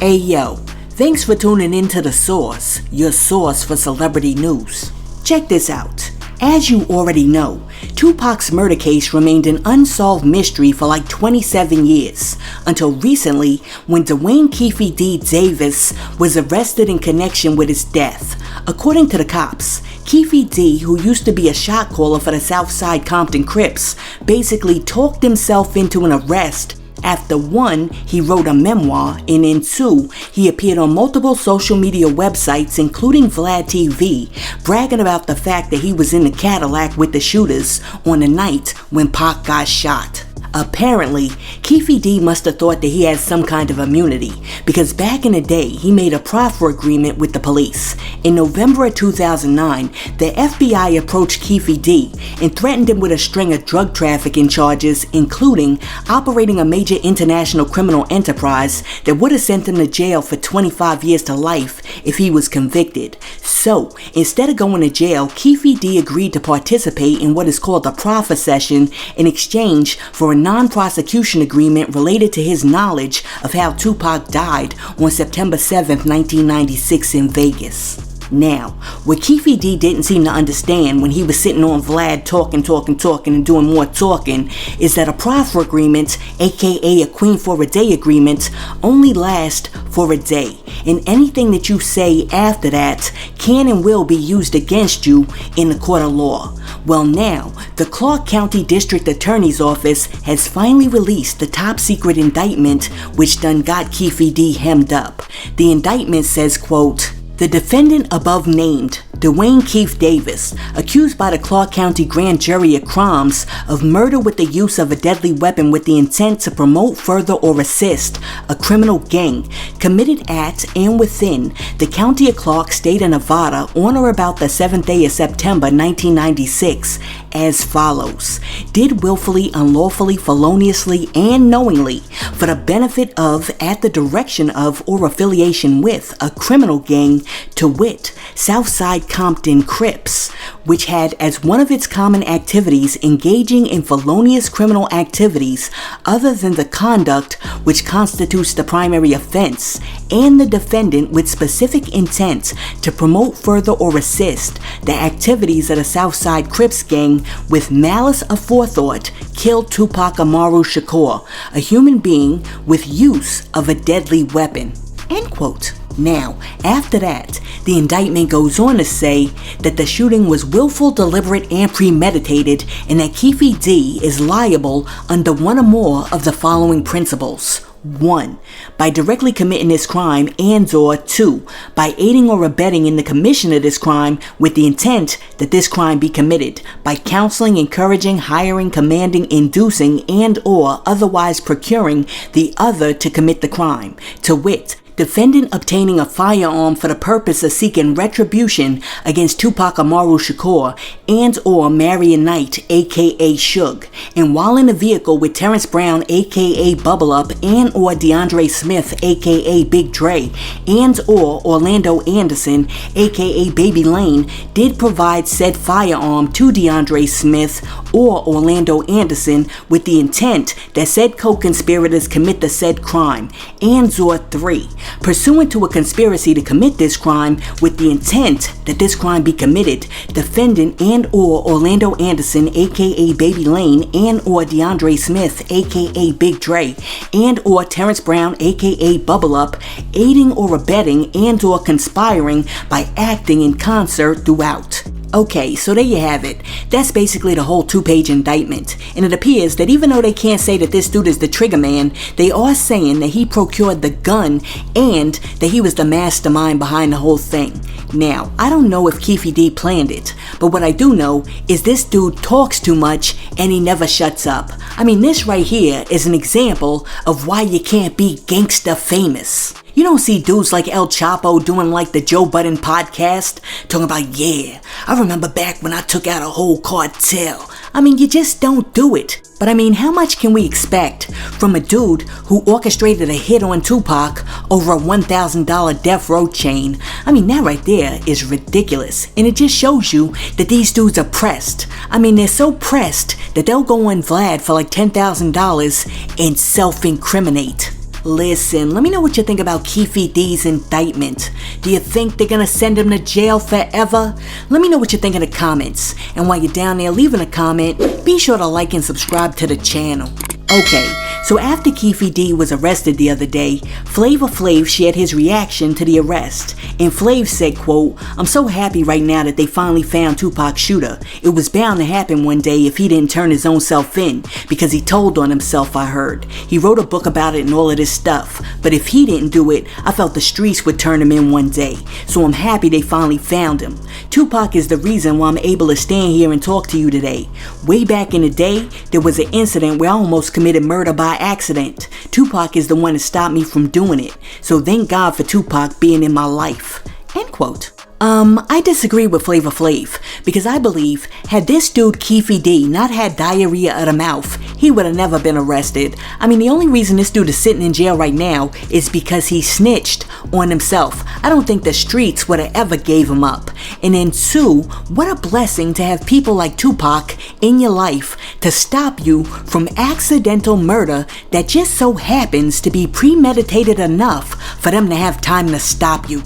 Hey yo, thanks for tuning in to The Source, your source for celebrity news. Check this out. As you already know, Tupac's murder case remained an unsolved mystery for like 27 years, until recently when Dwayne Keefe D. Davis was arrested in connection with his death. According to the cops, Keefe D., who used to be a shot caller for the Southside Compton Crips, basically talked himself into an arrest. After 1, he wrote a memoir, and in 2, he appeared on multiple social media websites including Vlad TV, bragging about the fact that he was in the Cadillac with the shooters on the night when Pac got shot. Apparently, Keefe D must have thought that he had some kind of immunity, because back in the day, he made a proffer agreement with the police. In November of 2009, the FBI approached Keefe D and threatened him with a string of drug trafficking charges, including operating a major international criminal enterprise that would have sent him to jail for 25 years to life if he was convicted. So, instead of going to jail, Keefe D agreed to participate in what is called a proffer session in exchange for a non-prosecution agreement related to his knowledge of how Tupac died on September 7, 1996 in Vegas. Now, what Keefe D didn't seem to understand when he was sitting on Vlad talking and doing more talking is that a proffer agreement, aka a Queen for a Day agreement, only lasts for a day, and anything that you say after that can and will be used against you in the court of law. Well, now, the Clark County District Attorney's Office has finally released the top secret indictment which done got Keefe D hemmed up. The indictment says, quote, "The defendant above named, Dwayne Keefe Davis, accused by the Clark County Grand Jury of crimes of murder with the use of a deadly weapon with the intent to promote, further, or assist a criminal gang, committed at and within the County of Clark, State of Nevada, on or about the 7th day of September 1996, as follows. Did willfully, unlawfully, feloniously, and knowingly, for the benefit of, at the direction of, or affiliation with a criminal gang, to wit, Southside Compton Crips, which had as one of its common activities engaging in felonious criminal activities other than the conduct which constitutes the primary offense, and the defendant with specific intent to promote, further, or assist the activities of the Southside Crips gang with malice aforethought, killed Tupac Amaru Shakur, a human being, with use of a deadly weapon." End quote. Now, after that, the indictment goes on to say that the shooting was willful, deliberate, and premeditated, and that Keefe D is liable under one or more of the following principles. 1. By directly committing this crime, and or 2. By aiding or abetting in the commission of this crime with the intent that this crime be committed, by counseling, encouraging, hiring, commanding, inducing, and or otherwise procuring the other to commit the crime, to wit, defendant obtaining a firearm for the purpose of seeking retribution against Tupac Amaru Shakur and or Marion Knight, aka Suge, and while in a vehicle with Terrence Brown, aka Bubble Up, and or DeAndre Smith, aka Big Dre, and or Orlando Anderson, aka Baby Lane, did provide said firearm to DeAndre Smith or Orlando Anderson with the intent that said co-conspirators commit the said crime, and or 3. Pursuant to a conspiracy to commit this crime with the intent that this crime be committed, defendant and or Orlando Anderson, aka Baby Lane, and or DeAndre Smith, aka Big Dre, and or Terrence Brown, aka Bubble Up, aiding or abetting and or conspiring by acting in concert throughout. Okay, so there you have it. That's basically the whole 2-page indictment. And it appears that even though they can't say that this dude is the trigger man, they are saying that he procured the gun and that he was the mastermind behind the whole thing. Now, I don't know if Keefe D planned it, but what I do know is this dude talks too much and he never shuts up. I mean, this right here is an example of why you can't be gangsta famous. You don't see dudes like El Chapo doing like the Joe Budden podcast, talking about, yeah, I remember back when I took out a whole cartel. I mean, you just don't do it. But I mean, how much can we expect from a dude who orchestrated a hit on Tupac over a $1,000 death row chain? I mean, that right there is ridiculous. And it just shows you that these dudes are pressed. I mean, they're so pressed that they'll go on Vlad for like $10,000 and self-incriminate. Listen, let me know what you think about Keefe D's indictment. Do you think they're gonna send him to jail forever? Let me know what you think in the comments. And while you're down there leaving a comment, be sure to like and subscribe to the channel. Okay, so after Keefe D was arrested the other day, Flavor Flav shared his reaction to the arrest. And Flav said, quote, "I'm so happy right now that they finally found Tupac's shooter. It was bound to happen one day if he didn't turn his own self in, because he told on himself, I heard. He wrote a book about it and all of this stuff. But if he didn't do it, I felt the streets would turn him in one day. So I'm happy they finally found him. Tupac is the reason why I'm able to stand here and talk to you today. Way back in the day, there was an incident where I almost committed murder by accident. Tupac is the one that stopped me from doing it. So thank God for Tupac being in my life." End quote. I disagree with Flavor Flav, because I believe had this dude Keefe D not had diarrhea of the mouth, he would have never been arrested. I mean, the only reason this dude is sitting in jail right now is because he snitched on himself. I don't think the streets would have ever gave him up. And then two, what a blessing to have people like Tupac in your life to stop you from accidental murder that just so happens to be premeditated enough for them to have time to stop you.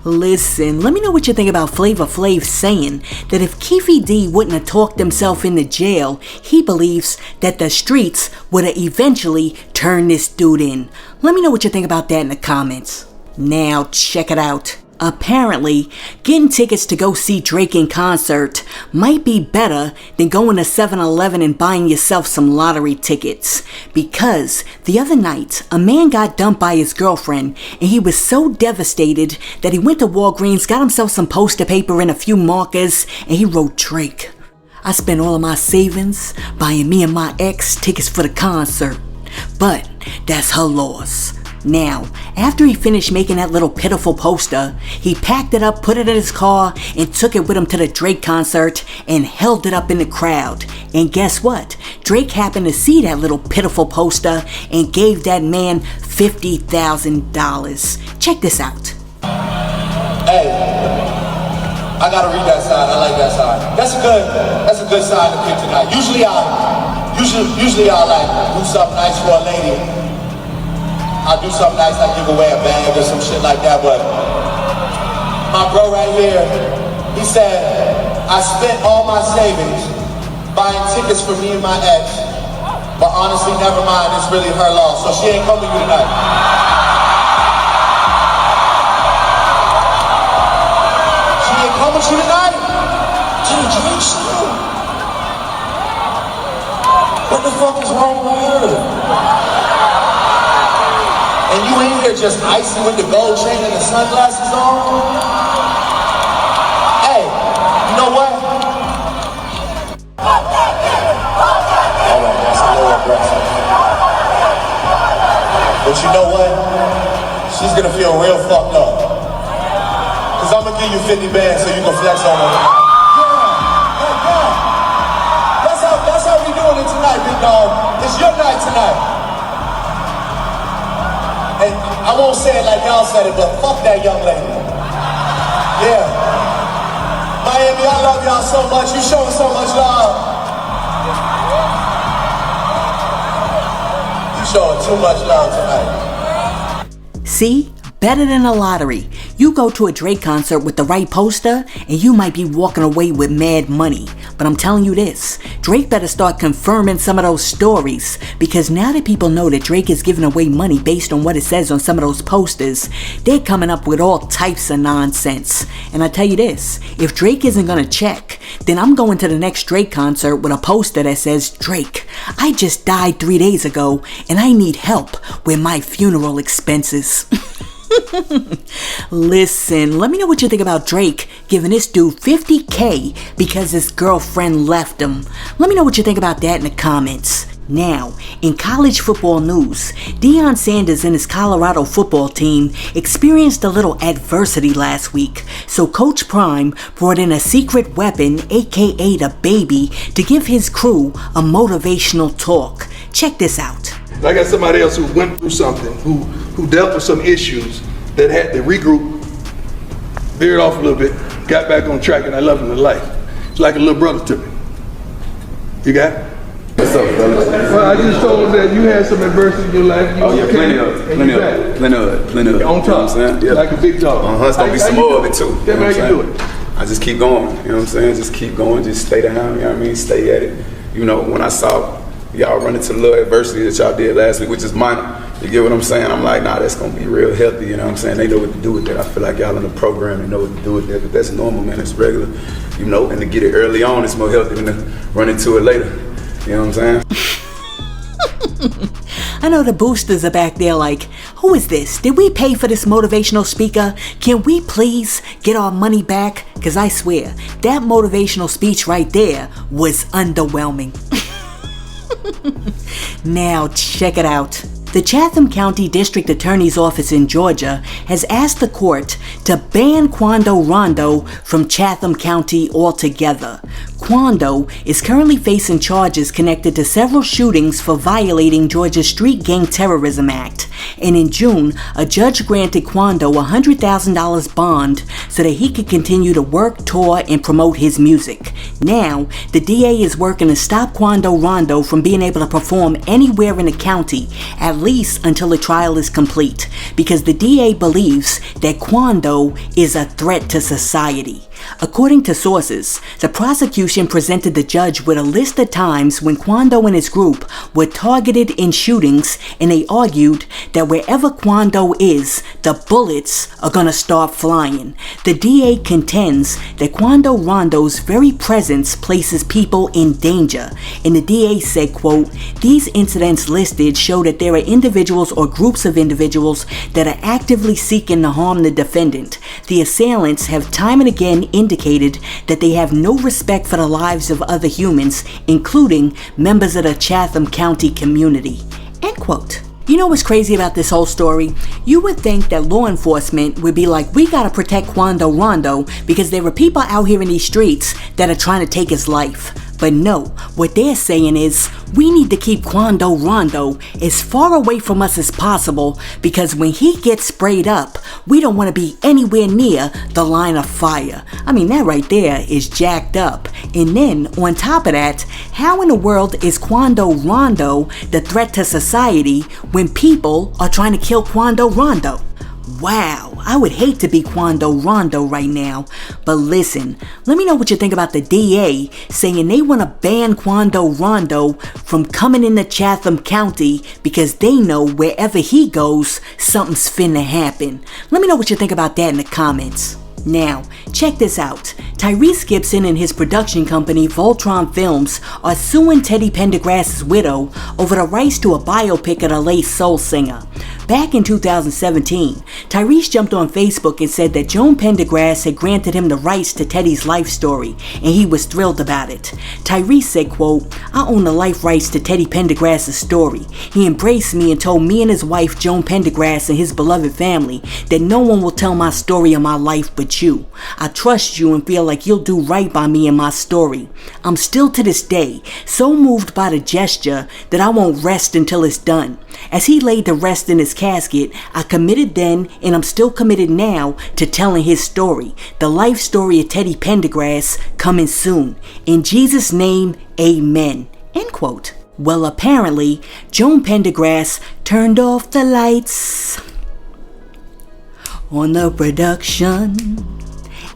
Listen, let me know what you think about Flavor Flav saying that if Keefe D wouldn't have talked himself into jail, he believes that the streets would have eventually turned this dude in. Let me know what you think about that in the comments. Now check it out. Apparently, getting tickets to go see Drake in concert might be better than going to 7-Eleven and buying yourself some lottery tickets. Because the other night, a man got dumped by his girlfriend and he was so devastated that he went to Walgreens, got himself some poster paper and a few markers, and he wrote Drake. "I spent all of my savings buying me and my ex tickets for the concert. But that's her loss." Now, after he finished making that little pitiful poster, he packed it up, put it in his car, and took it with him to the Drake concert and held it up in the crowd. And guess what? Drake happened to see that little pitiful poster and gave that man $50,000. Check this out. Hey, I gotta read that side. I like that side. That's a good side to pick tonight. Usually I like do something nice for a lady. I'll do something nice, like give away a bag or some shit like that, but my bro right here, he said, "I spent all my savings buying tickets for me and my ex, but honestly, never mind, it's really her loss, so she ain't coming to you tonight." She ain't coming to you tonight? To the Drake show? What the fuck is wrong with her? And you ain't here just icy with the gold chain and the sunglasses on? Hey, you know what? Alright, that's a little aggressive. But you know what? She's gonna feel real fucked up. Cause I'm gonna give you 50 bands so you can flex on her. Yeah. That's how we doing it tonight, big dog. It's your night tonight. And I won't say it like y'all said it, but fuck that young lady. Yeah. Miami, I love y'all so much. You showing so much love. You showing too much love tonight. See? Better than a lottery. You go to a Drake concert with the right poster and you might be walking away with mad money. But I'm telling you this, Drake better start confirming some of those stories, because now that people know that Drake is giving away money based on what it says on some of those posters, they're coming up with all types of nonsense. And I tell you this, if Drake isn't gonna check, then I'm going to the next Drake concert with a poster that says, "Drake, I just died 3 days ago and I need help with my funeral expenses." Listen, let me know what you think about Drake giving this dude $50K because his girlfriend left him. Let me know what you think about that in the comments. Now, in college football news, Dion Sanders and his Colorado football team experienced a little adversity last week, so Coach Prime brought in a secret weapon, aka DaBaby, to give his crew a motivational talk. Check this out. I got somebody else who went through something, who dealt with some issues that had to regroup, veered off a little bit, got back on track, and I love him to life. It's like a little brother to me. You got it? What's up, brother? Well, I just told that you had some adversity in your life. Oh yeah, plenty of it. On top, like a big dog. It's gonna be some more of it too. That's how you do it. I just keep going, you know what I'm saying? Just keep going, just stay down, you know what I mean? Stay at it. You know, when I saw y'all run into the little adversity that y'all did last week, which is minor, you get what I'm saying? I'm like, nah, that's gonna be real healthy, you know what I'm saying? They know what to do with that. I feel like y'all in the program, they know what to do with that, but that's normal, man, it's regular, you know, and to get it early on, it's more healthy than to run into it later, you know what I'm saying? I know the boosters are back there like, who is this? Did we pay for this motivational speaker? Can we please get our money back? Because I swear, that motivational speech right there was underwhelming. Now, check it out. The Chatham County District Attorney's Office in Georgia has asked the court to ban Quando Rondo from Chatham County altogether. Quando is currently facing charges connected to several shootings for violating Georgia's Street Gang Terrorism Act. And in June, a judge granted Quando a $100,000 bond so that he could continue to work, tour, and promote his music. Now, the DA is working to stop Quando Rondo from being able to perform anywhere in the county, at least until the trial is complete, because the DA believes that Quando is a threat to society. According to sources, the prosecution presented the judge with a list of times when Quando and his group were targeted in shootings, and they argued that wherever Quando is, the bullets are gonna start flying. The DA contends that Quando Rondo's very presence places people in danger, and the DA said, quote, "These incidents listed show that there are individuals or groups of individuals that are actively seeking to harm the defendant. The assailants have time and again indicated that they have no respect for the lives of other humans, including members of the Chatham County community." End quote. You know what's crazy about this whole story? You would think that law enforcement would be like, we gotta protect Quando Rondo because there are people out here in these streets that are trying to take his life. But no, what they're saying is, we need to keep Quando Rondo as far away from us as possible because when he gets sprayed up, we don't want to be anywhere near the line of fire. I mean, that right there is jacked up. And then, on top of that, how in the world is Quando Rondo the threat to society when people are trying to kill Quando Rondo? Wow, I would hate to be Quando Rondo right now. But listen, let me know what you think about the DA saying they want to ban Quando Rondo from coming into Chatham County because they know wherever he goes, something's finna happen. Let me know what you think about that in the comments. Now, check this out. Tyrese Gibson and his production company Voltron Films are suing Teddy Pendergrass' widow over the rights to a biopic of the late soul singer. Back in 2017, Tyrese jumped on Facebook and said that Joan Pendergrass had granted him the rights to Teddy's life story, and he was thrilled about it. Tyrese said, quote, "I own the life rights to Teddy Pendergrass' story. He embraced me and told me and his wife Joan Pendergrass and his beloved family that no one will tell my story of my life but you. I trust you and feel like you'll do right by me and my story. I'm still to this day so moved by the gesture that I won't rest until it's done. As he laid to rest in his casket, I committed then and I'm still committed now to telling his story, the life story of Teddy Pendergrass, coming soon. In Jesus' name, amen." End quote. Well, apparently, Joan Pendergrass turned off the lights on the production.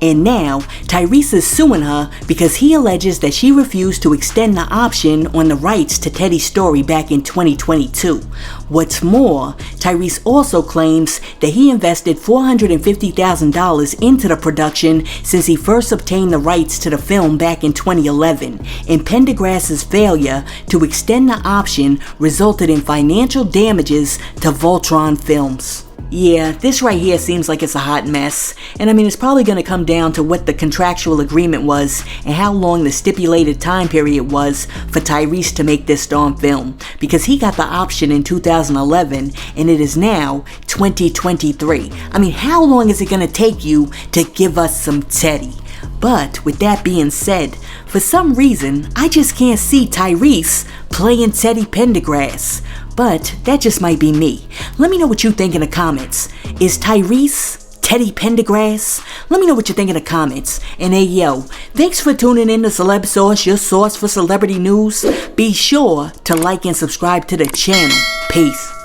And now, Tyrese is suing her because he alleges that she refused to extend the option on the rights to Teddy's story back in 2022. What's more, Tyrese also claims that he invested $450,000 into the production since he first obtained the rights to the film back in 2011, and Pendergrass' failure to extend the option resulted in financial damages to Voltron Films. Yeah, this right here seems like it's a hot mess, and I mean it's probably going to come down to what the contractual agreement was and how long the stipulated time period was for Tyrese to make this darn film, because he got the option in 2011 and it is now 2023. I mean, how long is it going to take you to give us some Teddy? But with that being said, for some reason, I just can't see Tyrese playing Teddy Pendergrass. But that just might be me. Let me know what you think in the comments. Is Tyrese Teddy Pendergrass? Let me know what you think in the comments. And hey yo, thanks for tuning in to Celeb Source, your source for celebrity news. Be sure to like and subscribe to the channel. Peace.